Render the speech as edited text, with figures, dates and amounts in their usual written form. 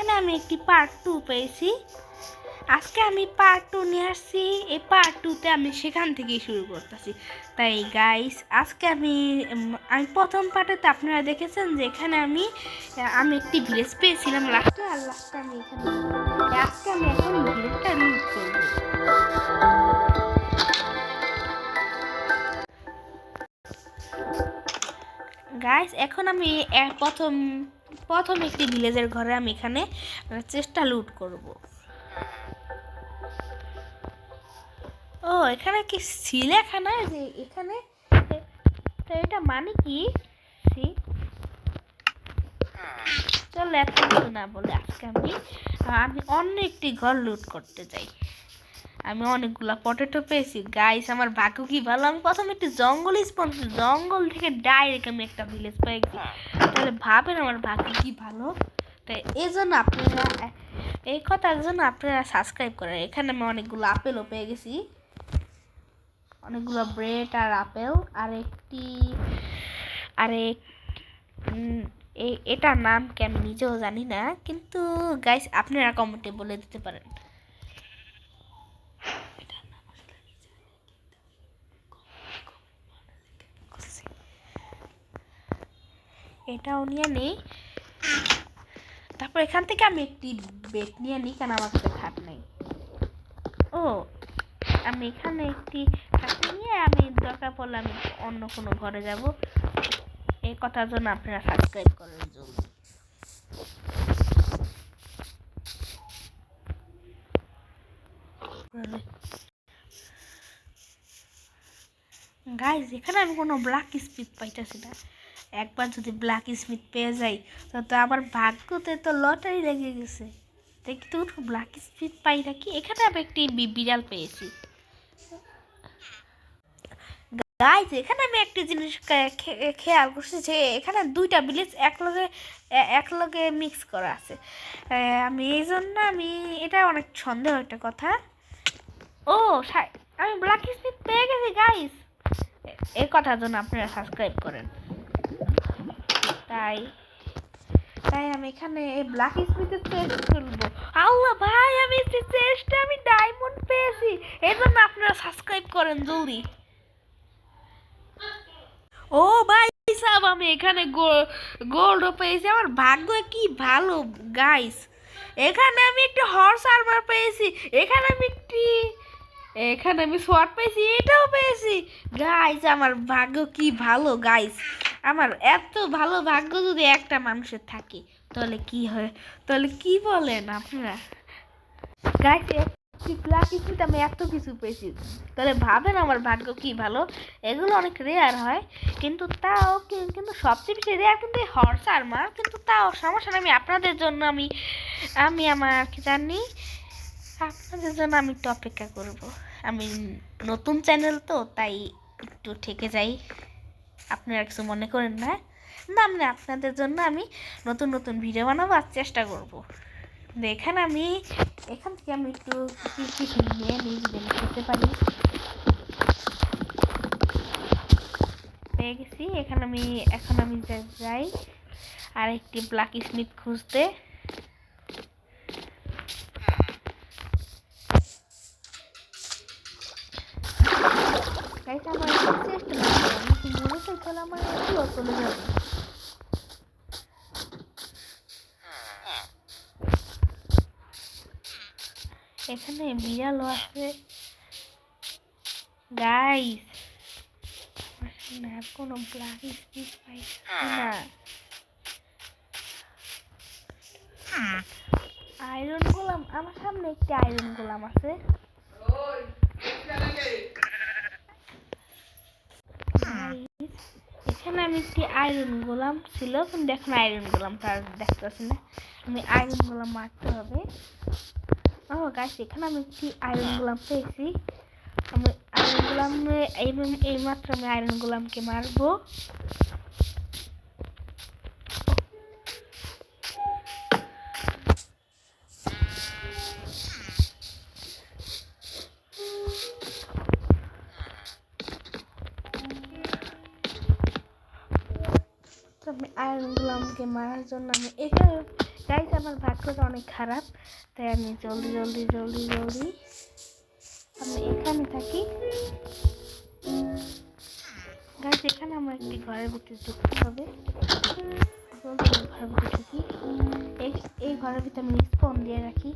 এখানে আমি একটি পার্ট 2 পেয়েছি। আজকে আমি পার্ট 2 নিয়ে আসছি। এই পার্ট 2তে আমি সেখান থেকেই শুরু করতেছি। তাই গাইস আজকে আমি প্রথম পার্টেতে আপনারা দেখেছেন যে এখানে আমি একটি ভিলেজ পেয়েছিলাম লাস্টে, আর লাস্টে আমি এখানে আজকে আমি এখন ভিলেজটা লুট করবো। গাইস এখন আমি প্রথম একটি ভিলেজের ঘরে আমি এখানে চেষ্টা লুট করব। ও এখানে কি সিলেখানা যে এখানে, তো এটা মানে কি? চল এত কিছু না বলে আজকে আমি অন্য একটি ঘর লুট করতে যাই। আমি অনেকগুলা পটেটো পেয়েছি গাইস, আমার ভাগ্য কি ভালো। আমি প্রথম একটি জঙ্গল থেকে ডাইরেক্ট আমি একটা ভিলেজ পেয়ে গেছি। তাহলে ভাবেন আমার ভাগ্য কি ভালো। তাই এই জন্য আপনারা এই কথার জন্য আপনারা সাবস্ক্রাইব করেন। এখানে আমি অনেকগুলো আপেলও পেয়ে গেছি, অনেকগুলো ব্রেড আর আপেল, আর এটার নাম কি আমি নিজেও জানি না, কিন্তু গাইস আপনারা কমেন্টে বলে দিতে পারেন। এটাও নিয়ে নেই। তারপর এখান থেকে আমি একটি বেড নিয়ে নিই, কেন আমার কাছে খাট নেই। ও আমি এখানে একটি খাট নিয়ে আমি দরকার পড়লে আমি অন্য কোনো ঘরে যাব। এই কথার জন্য আপনারা সাবস্ক্রাইব করার জন্য। গাইজ এখানে আমি কোনো ব্ল্যাক স্মিথ পাইতেছি না। একবার যদি ব্ল্যাক স্মিথ পেয়ে যাই তো আমার ভাগ্যতে তো লটারি লেগে গেছে। দেখি তো ব্ল্যাক স্মিথ পাই নাকি। এখানে আমি একটি বিড়াল পেয়েছি। গাইজ এখানে আমি একটি জিনিস খেয়াল করছি যে এখানে দুইটা ভিলেজ একলগে মিক্স করা আছে। আমি এই জন্য এটা অনেক সন্দেহ একটা কথা। ও আমি ব্ল্যাক স্মিথ পেয়ে গেছি গাইজ। এই কথার জন্য আপনারা সাবস্ক্রাইব করেন। তাই আমি এখানে এই ব্ল্যাক স্মিথের চেষ্টা করবো। আল্লাহ ভাই আমি ডায়মন্ড পেয়েছি। এই জন্য আপনারা সাবস্ক্রাইব করেন জলদি। ও ভাই সাহেব আমি এখানে গোল্ডও পেয়েছি। আমার ভাগ্য কি ভালো গাইস। এখানে আমি একটা হর্স আর্মার পেয়েছি। এখানে আমি শর্ট পেয়েছি, এটাও পেয়েছি গাইস। আমার ভাগ্য কি ভালো গাইস। আমার এত ভালো ভাগ্য যদি একটা মানুষের থাকে তাহলে কি হয়, তাহলে কি বলেন আপনারা গাইস। আমি এত কিছু পেয়েছি, তাহলে ভাবেন আমার ভাগ্য কি ভালো। এগুলো অনেক রেয়ার হয়, কিন্তু সবচেয়ে বেশি রেয়ার কিন্তু হর্স আর্মার। কিন্তু তাও সমস্যা নেই, আমি আপনাদের জন্য আমি আমার কি জানি আপনাদের জন্য আমি একটু অপেক্ষা করব। আমি নতুন চ্যানেল তো তাই একটু ঠেকে যাই, আপনারা কিছু মনে করেন না। আমি আপনাদের জন্য আমি নতুন ভিডিও বানাবার চেষ্টা করব। এখান থেকে আমি একটু কিছু নিয়ে খেতে পারি। পেয়ে গেছি। এখন আমি যাই আর একটি ব্ল্যাক স্মিথ খুঁজতে। এখানে বিড়ালও আছে গাইস। কোনো ব্ল্যাক স্মিথ পাইছি না। আয়রন গোলাম, আমার সামনে একটি আয়রন গোলাম আছে। এখানে আমি একটি আয়রন গোলাম ছিল, কিন্তু এখন আয়রন গোলাম তার দেখতেছি না। আমি আয়রন গোলাম মারতে হবে। ও গাইস এখানে আমি একটি আয়রন গোলাম পেয়েছি। আমি আয়রন গোলাম এই মাত্র আমি আয়রন গোলামকে মারবো। আমি আয়রন গোলামকে মারার জন্য আমি গাইস আমার ভাগ্যটা অনেক খারাপ, তাই আমি জলদি জলদি জলদি জলদি আমি এখানে থাকি। গাইস এখানে আমার একটি ঘরের ভিতরে ঢুকতে হবে। জলদি আমি ঘরের ভিতরে ঢুকি। এই ঘরের ভিতরে আমি স্পন দিয়ে রাখি।